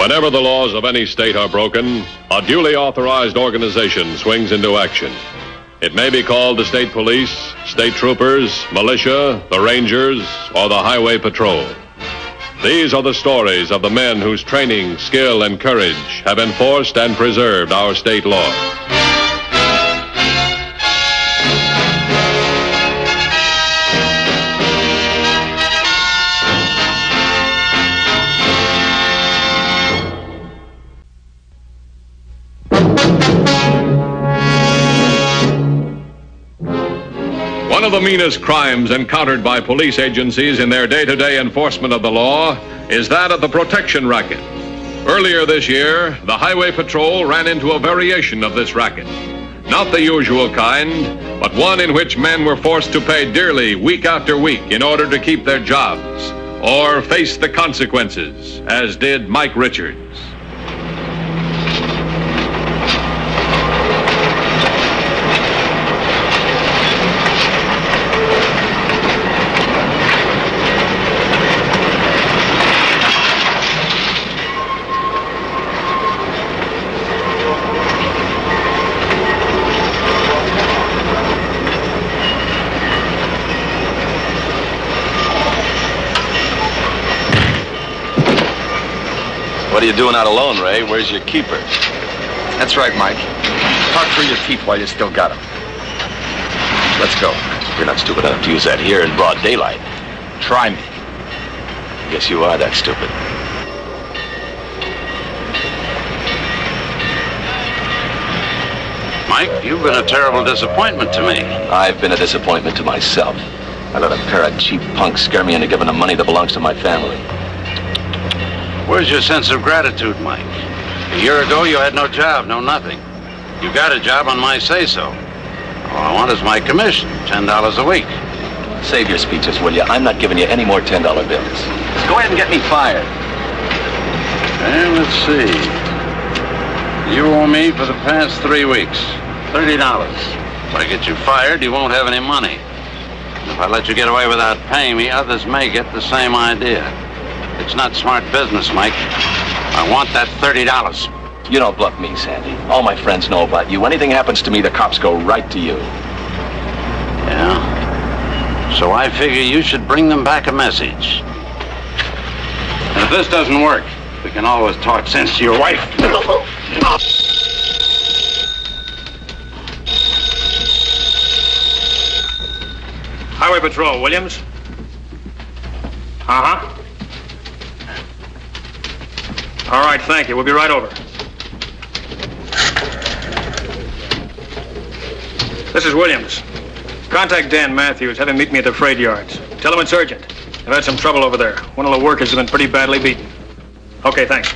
Whenever the laws of any state are broken, a duly authorized organization swings into action. It may be called the state police, state troopers, militia, the rangers, or the highway patrol. These are the stories of the men whose training, skill, and courage have enforced and preserved our state laws. One of the meanest crimes encountered by police agencies in their day-to-day enforcement of the law is that of the protection racket. Earlier this year, the Highway Patrol ran into a variation of this racket. Not the usual kind, but one in which men were forced to pay dearly week after week in order to keep their jobs or face the consequences, as did Mike Richards. What are you doing out alone, Ray? Where's your keeper? That's right, Mike. Talk through your teeth while you still got them. Let's go. You're not stupid enough to use that here in broad daylight. Try me. I guess you are that stupid. Mike, you've been a terrible disappointment to me. I've been a disappointment to myself. I let a pair of cheap punks scare me into giving them money that belongs to my family. Where's your sense of gratitude, Mike? A year ago, you had no job, no nothing. You got a job on my say-so. All I want is my commission, $10 a week. Save your speeches, will you? I'm not giving you any more $10 bills. Just go ahead and get me fired. And let's see. You owe me for the past 3 weeks, $30. If I get you fired, you won't have any money. If I let you get away without paying me, others may get the same idea. It's not smart business, Mike. I want that $30. You don't bluff me, Sandy. All my friends know about you. Anything happens to me, the cops go right to you. Yeah? So I figure you should bring them back a message. And if this doesn't work, we can always talk sense to your wife. Highway Patrol, Williams? Uh-huh. All right, thank you. We'll be right over. This is Williams. Contact Dan Matthews. Have him meet me at the freight yards. Tell him it's urgent. I've had some trouble over there. One of the workers has been pretty badly beaten. Okay, thanks.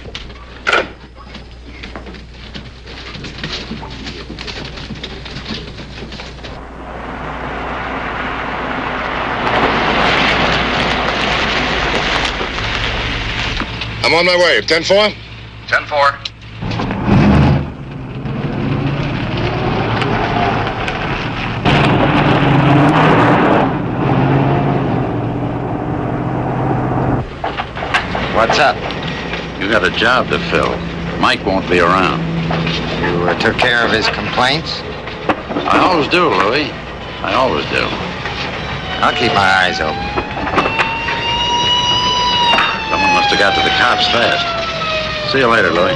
I'm on my way. 10-4? 10-4. What's up? You got a job to fill. Mike won't be around. You took care of his complaints? I always do, Louie. I always do. I'll keep my eyes open. Someone must have got to the cops fast. See you later, Louie.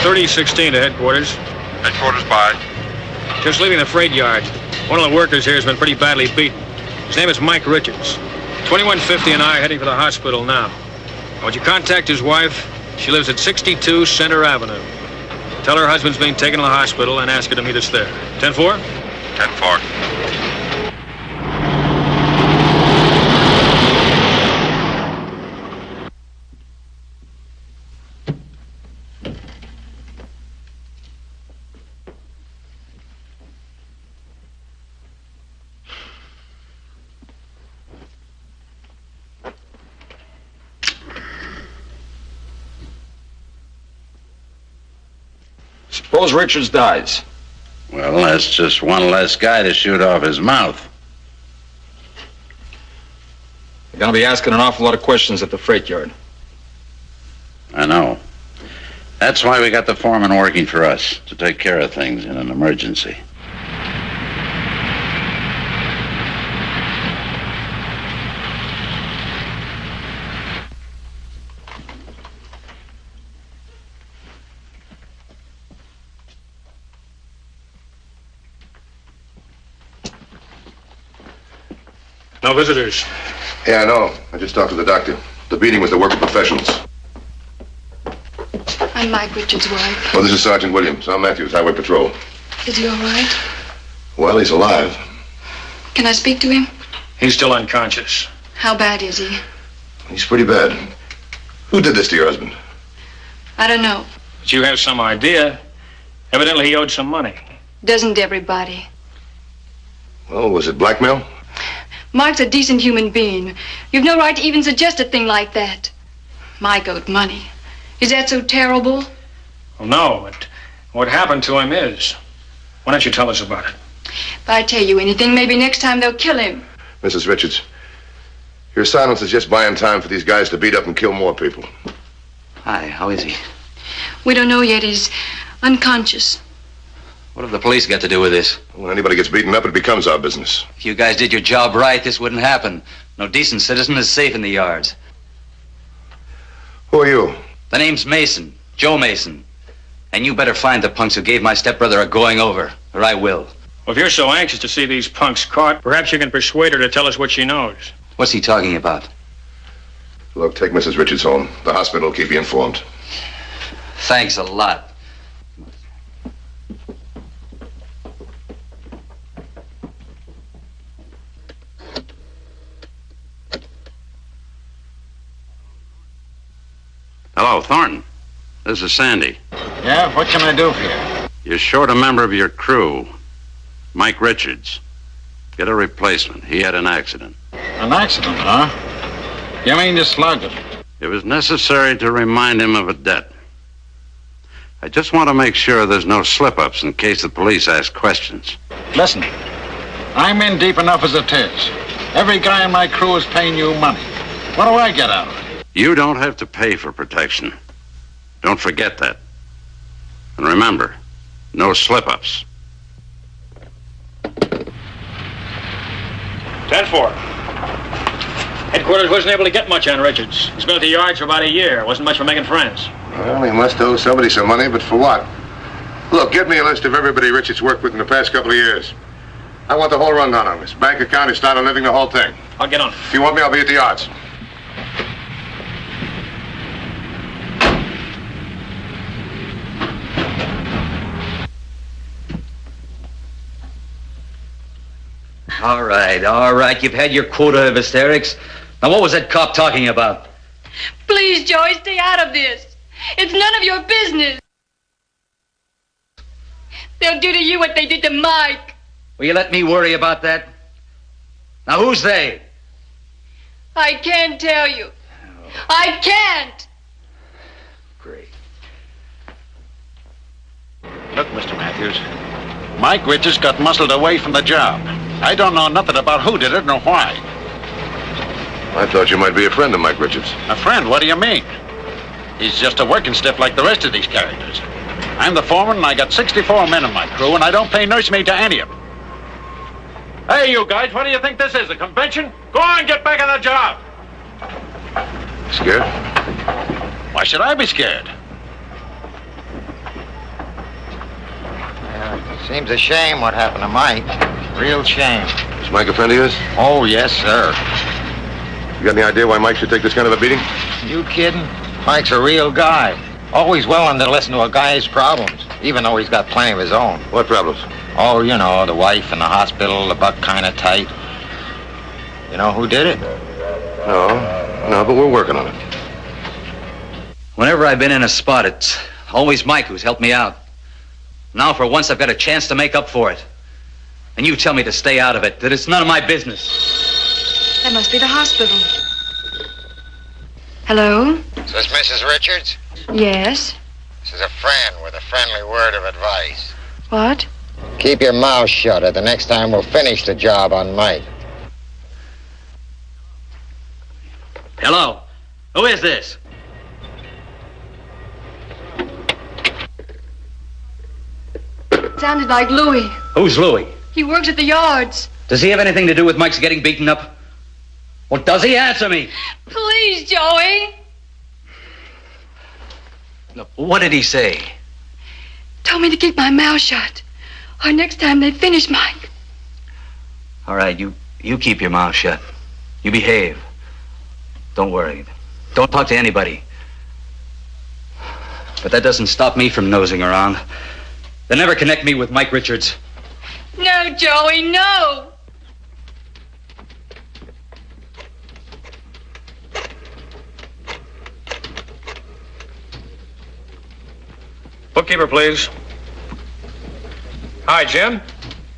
$3016 to headquarters. Headquarters by. Just leaving the freight yard. One of the workers here has been pretty badly beaten. His name is Mike Richards. 2150 and I are heading for the hospital now. Would you contact his wife? She lives at 62 Center Avenue. Tell her husband's being taken to the hospital and ask her to meet us there. 10-4? 10-4. Suppose Richards dies. Well, that's just one less guy to shoot off his mouth. You're gonna be asking an awful lot of questions at the freight yard. I know. That's why we got the foreman working for us, to take care of things in an emergency. No visitors. Yeah, I know. I just talked to the doctor. The beating was the work of professionals. I'm Mike Richards' wife. Well, this is Sergeant Williams. I'm Matthews, Highway Patrol. Is he all right? Well, he's alive. Can I speak to him? He's still unconscious. How bad is he? He's pretty bad. Who did this to your husband? I don't know. But you have some idea. Evidently he owed some money. Doesn't everybody? Well, was it blackmail? Mike's a decent human being. You've no right to even suggest a thing like that. Mike owed money. Is that so terrible? Well, no, but what happened to him is. Why don't you tell us about it? If I tell you anything, maybe next time they'll kill him. Mrs. Richards, your silence is just buying time for these guys to beat up and kill more people. Hi, how is he? We don't know yet. He's unconscious. What have the police got to do with this? When anybody gets beaten up, it becomes our business. If you guys did your job right, this wouldn't happen. No decent citizen is safe in the yards. Who are you? The name's Mason, Joe Mason. And you better find the punks who gave my stepbrother a going over, or I will. Well, if you're so anxious to see these punks caught, perhaps you can persuade her to tell us what she knows. What's he talking about? Look, take Mrs. Richards home. The hospital will keep you informed. Thanks a lot. Hello, Thornton. This is Sandy. Yeah, what can I do for you? You're short a member of your crew, Mike Richards. Get a replacement. He had an accident. An accident, huh? You mean you slugged him? It was necessary to remind him of a debt. I just want to make sure there's no slip-ups in case the police ask questions. Listen, I'm in deep enough as it is. Every guy in my crew is paying you money. What do I get out of it? You don't have to pay for protection. Don't forget that. And remember, no slip-ups. 10-4. Headquarters wasn't able to get much on Richards. He's been at the yards for about a year. Wasn't much for making friends. Well, he must owe somebody some money, but for what? Look, get me a list of everybody Richards worked with in the past couple of years. I want the whole rundown on this. Bank account, his style of living, the whole thing. I'll get on it. If you want me, I'll be at the yards. All right. You've had your quota of hysterics. Now, what was that cop talking about? Please, Joey, stay out of this. It's none of your business. They'll do to you what they did to Mike. Will you let me worry about that? Now, who's they? I can't tell you. I can't. Great. Look, Mr. Matthews, Mike Richards got muscled away from the job. I don't know nothing about who did it nor why. I thought you might be a friend of Mike Richards. A friend, what do you mean? He's just a working stiff like the rest of these characters. I'm the foreman, and I got 64 men in my crew, and I don't pay nursemaid to any of them. Hey, you guys, what do you think this is, a convention? Go on, get back on the job. Scared? Why should I be scared? Seems a shame what happened to Mike. Real shame. Is Mike a friend of yours? Oh, yes, sir. You got any idea why Mike should take this kind of a beating? You kidding? Mike's a real guy. Always willing to listen to a guy's problems, even though he's got plenty of his own. What problems? Oh, you know, the wife in the hospital, the buck kind of tight. You know who did it? No, but we're working on it. Whenever I've been in a spot, it's always Mike who's helped me out. Now, for once, I've got a chance to make up for it. And you tell me to stay out of it, that it's none of my business. That must be the hospital. Hello? Is this Mrs. Richards? Yes. This is a friend with a friendly word of advice. What? Keep your mouth shut, or the next time we'll finish the job on Mike. Hello? Who is this? Sounded like Louis. Who's Louis? He works at the yards. Does he have anything to do with Mike's getting beaten up? Well, does he? Answer me. Please, Joey. Look, what did he say? Told me to keep my mouth shut. Or next time they finish Mike. All right, you keep your mouth shut. You behave. Don't worry. Don't talk to anybody. But that doesn't stop me from nosing around. They never connect me with Mike Richards. No, Joey, no. Bookkeeper, please. Hi, Jim.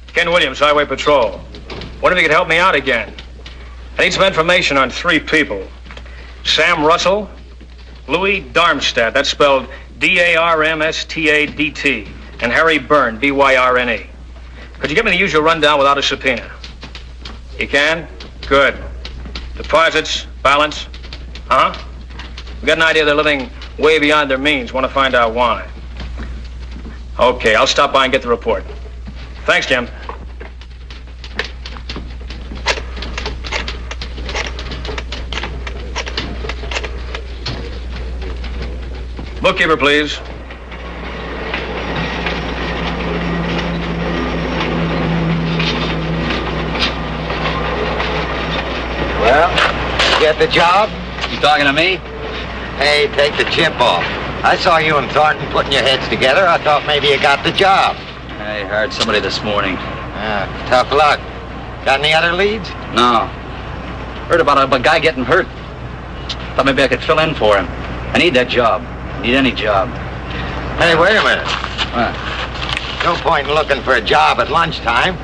Ken Williams, Highway Patrol. Wonder if you could help me out again. I need some information on 3 people. Sam Russell, Louis Darmstadt, that's spelled D-A-R-M-S-T-A-D-T, and Harry Byrne, B-Y-R-N-E. Could you give me the usual rundown without a subpoena? You can? Good. Deposits, balance? Huh? We got an idea they're living way beyond their means. Want to find out why. Okay, I'll stop by and get the report. Thanks, Jim. Bookkeeper, please. Well, get the job? You talking to me? Hey, take the chip off. I saw you and Thornton putting your heads together. I thought maybe you got the job. I hired somebody this morning. Tough luck. Got any other leads? No. Heard about a guy getting hurt. Thought maybe I could fill in for him. I need that job. Need any job. Hey, wait a minute. What? No point in looking for a job at lunchtime.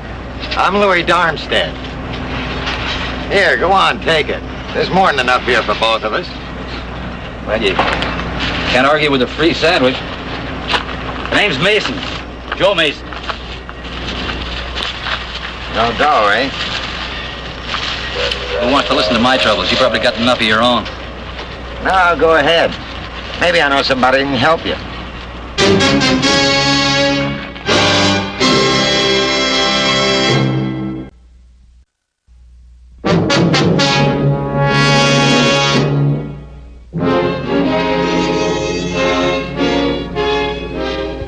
I'm Louis Darmstadt. Here, go on, take it. There's more than enough here for both of us. Well, you can't argue with a free sandwich. The name's Mason. Joe Mason. No dough, eh? Who wants to listen to my troubles? You probably got enough of your own. No, go ahead. Maybe I know somebody who can help you.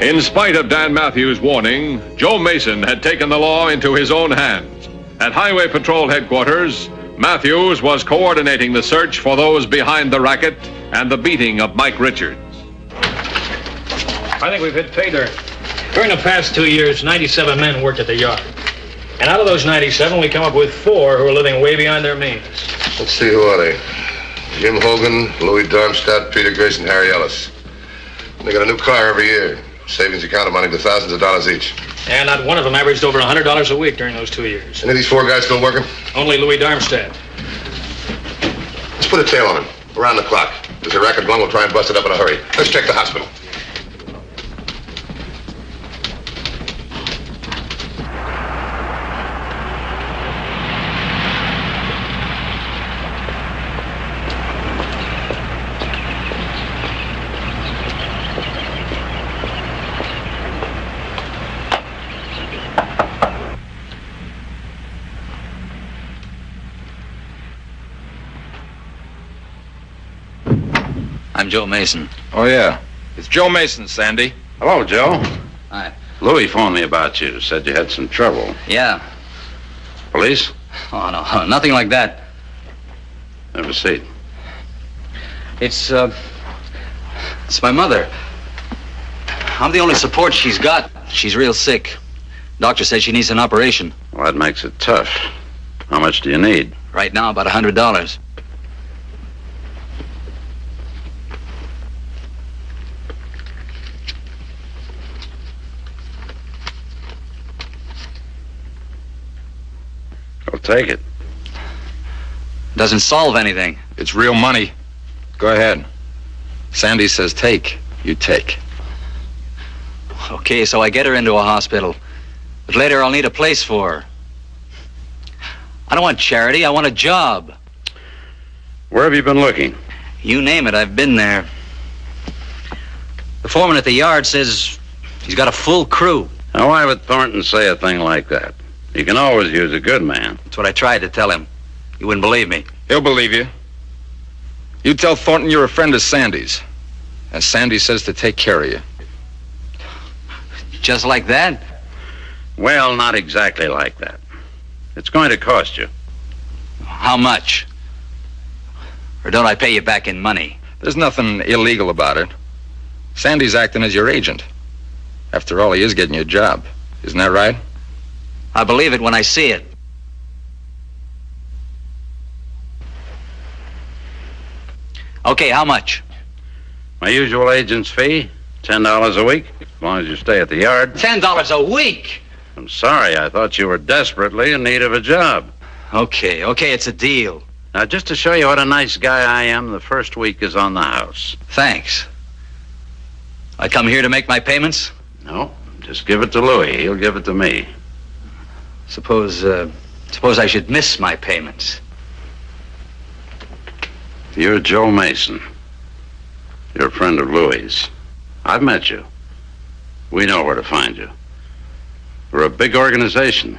In spite of Dan Matthews' warning, Joe Mason had taken the law into his own hands. At Highway Patrol headquarters, Matthews was coordinating the search for those behind the racket and the beating of Mike Richards. I think we've hit pay dirt. During the past 2 years, 97 men worked at the yard. And out of those 97, we come up with 4 who are living way beyond their means. Let's see, who are they? Jim Hogan, Louis Darmstadt, Peter Grace, and Harry Ellis. They got a new car every year. Savings account amounting to thousands of dollars each. And not one of them averaged over $100 a week during those 2 years. Any of these 4 guys still working? Only Louis Darmstadt. Let's put a tail on him. Around the clock. If there's a racket going, we'll try and bust it up in a hurry. Let's check the hospital. I'm Joe Mason. Oh, yeah. It's Joe Mason, Sandy. Hello, Joe. Hi. Louis phoned me about you. Said you had some trouble. Yeah. Police? Oh, no, nothing like that. Have a seat. It's my mother. I'm the only support she's got. She's real sick. Doctor says she needs an operation. Well, that makes it tough. How much do you need? Right now, about $100. I'll take it. Doesn't solve anything. It's real money. Go ahead. Sandy says take. You take. Okay, so I get her into a hospital. But later I'll need a place for her. I don't want charity, I want a job. Where have you been looking? You name it, I've been there. The foreman at the yard says he's got a full crew. Now, why would Thornton say a thing like that? You can always use a good man. That's what I tried to tell him. He wouldn't believe me. He'll believe you. You tell Thornton you're a friend of Sandy's. And Sandy says to take care of you. Just like that? Well, not exactly like that. It's going to cost you. How much? Or don't I pay you back in money? There's nothing illegal about it. Sandy's acting as your agent. After all, he is getting you a job. Isn't that right? I believe it when I see it. Okay, how much? My usual agent's fee, $10 a week, as long as you stay at the yard. $10 a week? I'm sorry, I thought you were desperately in need of a job. Okay, it's a deal. Now, just to show you what a nice guy I am, the first week is on the house. Thanks. I come here to make my payments? No, just give it to Louis. He'll give it to me. Suppose I should miss my payments. You're Joe Mason. You're a friend of Louis's. I've met you. We know where to find you. We're a big organization.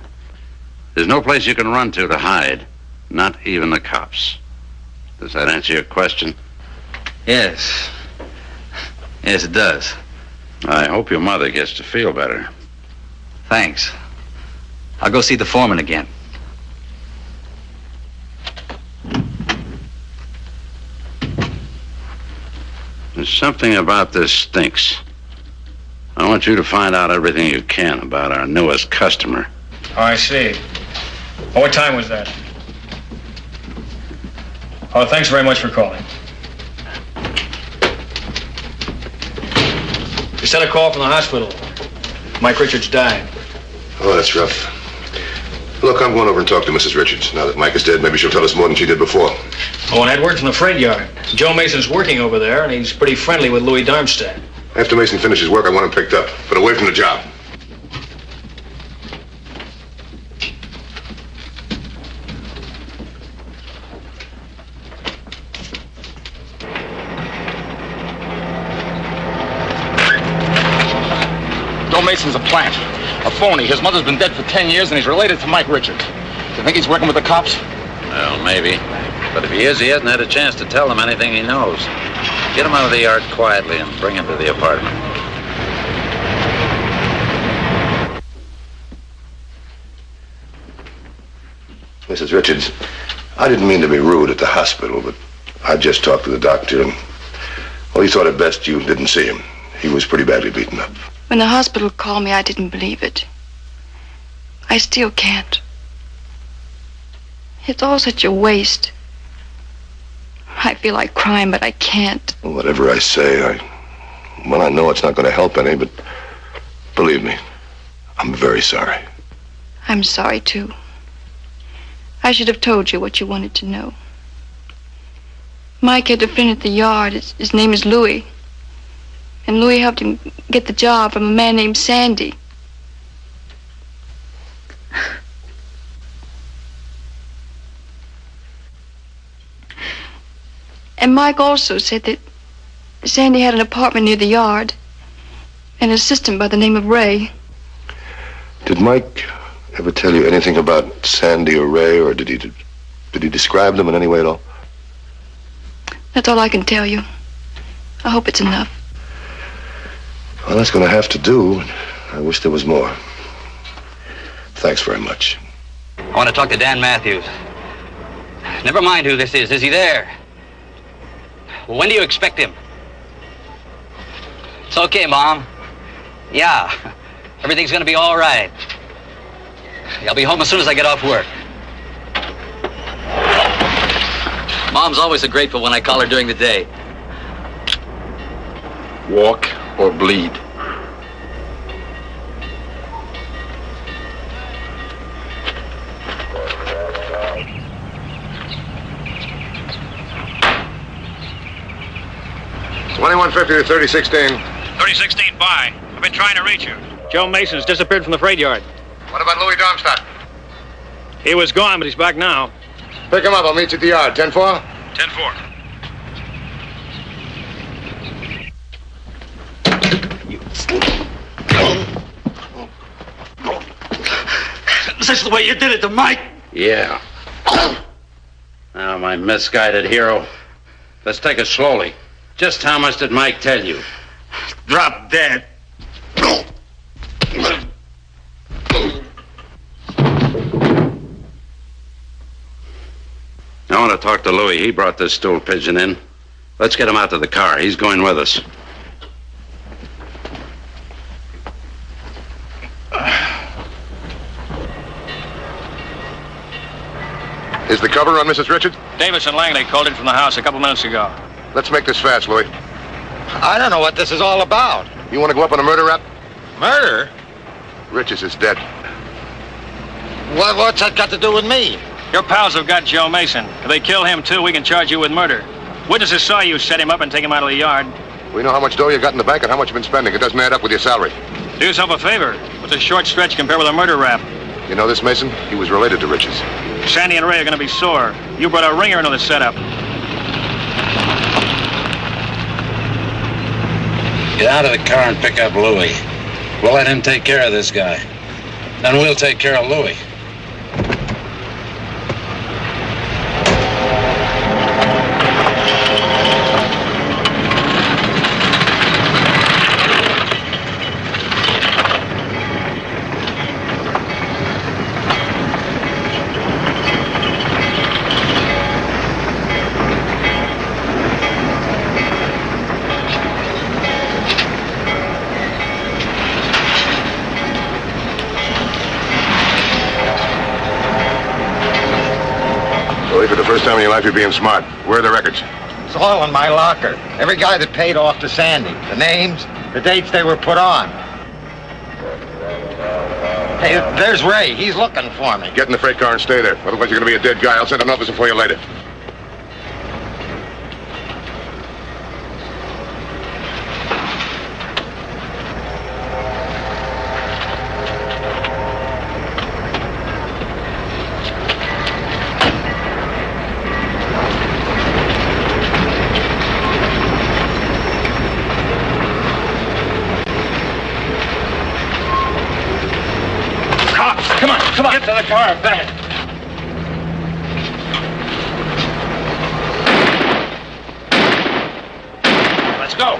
There's no place you can run to hide, not even the cops. Does that answer your question? Yes. Yes, it does. I hope your mother gets to feel better. Thanks. I'll go see the foreman again. There's something about this stinks. I want you to find out everything you can about our newest customer. Oh, I see. Oh, what time was that? Oh, thanks very much for calling. Just had a call from the hospital. Mike Richards died. Oh, that's rough. Look, I'm going over and talk to Mrs. Richards. Now that Mike is dead, maybe she'll tell us more than she did before. Oh, and I'd worked from the freight yard. Joe Mason's working over there, and he's pretty friendly with Louis Darmstadt. After Mason finishes work, I want him picked up, but away from the job. Joe Mason's a plant. A phony. His mother's been dead for 10 years, and he's related to Mike Richards. You think he's working with the cops? Well, maybe. But if he is, he hasn't had a chance to tell them anything he knows. Get him out of the yard quietly and bring him to the apartment. Mrs. Richards, I didn't mean to be rude at the hospital, but I just talked to the doctor, and, well, he thought it best you didn't see him. He was pretty badly beaten up. When the hospital called me, I didn't believe it. I still can't. It's all such a waste. I feel like crying, but I can't. Well, whatever I say, I know it's not going to help any, but believe me, I'm very sorry. I'm sorry, too. I should have told you what you wanted to know. Mike had a friend at the yard. His name is Louis. And Louis helped him get the job from a man named Sandy. And Mike also said that Sandy had an apartment near the yard, an assistant by the name of Ray. Did Mike ever tell you anything about Sandy or Ray, or did he describe them in any way at all? That's all I can tell you. I hope it's enough. Well, that's going to have to do. I wish there was more. Thanks very much. I want to talk to Dan Matthews. Never mind who this is. Is he there? Well, when do you expect him? It's okay, Mom. Yeah, everything's going to be all right. I'll be home as soon as I get off work. Mom's always so grateful when I call her during the day. Walk or bleed. $21.50 to 3016. 3016, bye. I've been trying to reach you. Joe Mason's disappeared from the freight yard. What about Louis Darmstadt? He was gone, but he's back now. Pick him up. I'll meet you at the yard. 10-4? 10-4. Is this the way you did it to Mike? Yeah. Now, my misguided hero. Let's take it slowly. Just how much did Mike tell you? Drop dead. I want to talk to Louis. He brought this stool pigeon in. Let's get him out to the car. He's going with us. Is the cover on Mrs. Richards? Davis and Langley called in from the house a couple minutes ago. Let's make this fast, Louis. I don't know what this is all about. You want to go up on a murder rap? Murder? Richards is dead. What's that got to do with me? Your pals have got Joe Mason. If they kill him, too, we can charge you with murder. Witnesses saw you set him up and take him out of the yard. We know how much dough you got in the bank and how much you've been spending. It doesn't add up with your salary. Do yourself a favor. What's a short stretch compared with a murder rap? You know this, Mason? He was related to Richards. Sandy and Ray are going to be sore. You brought a ringer into the setup. Get out of the car and pick up Louis. We'll let him take care of this guy. Then we'll take care of Louis. Louis, for the first time in your life, you're being smart. Where are the records? It's all in my locker. Every guy that paid off to Sandy. The names, the dates they were put on. Hey, there's Ray. He's looking for me. Get in the freight car and stay there. Otherwise, you're going to be a dead guy. I'll send an officer for you later. Come on, get to the car, back. Let's go.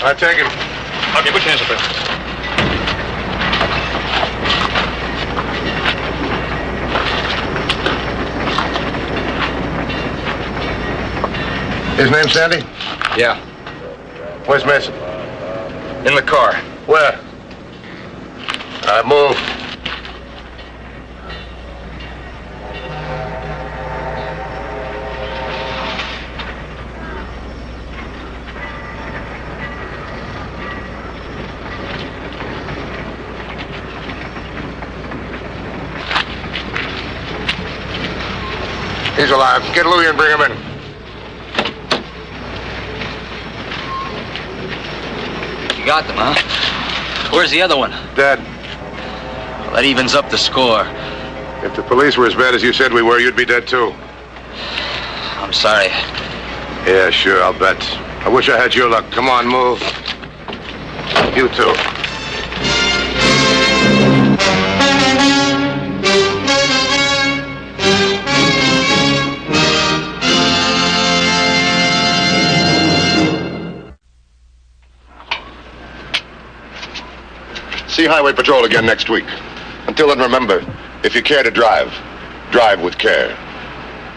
I take him. Okay, put your hands up there. His name Sandy? Yeah, Where's Mason? in the car. Where? Move. He's alive. Get Louis and bring him in. You got them, huh? Where's the other one? Dead. Well, that evens up the score. If the police were as bad as you said we were, you'd be dead too. I'm sorry. Yeah, sure, I'll bet. I wish I had your luck. Come on, move. You too. See Highway Patrol again next week. Until then, remember, if you care to drive, drive with care.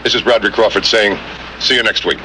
This is Bradley Crawford saying, see you next week.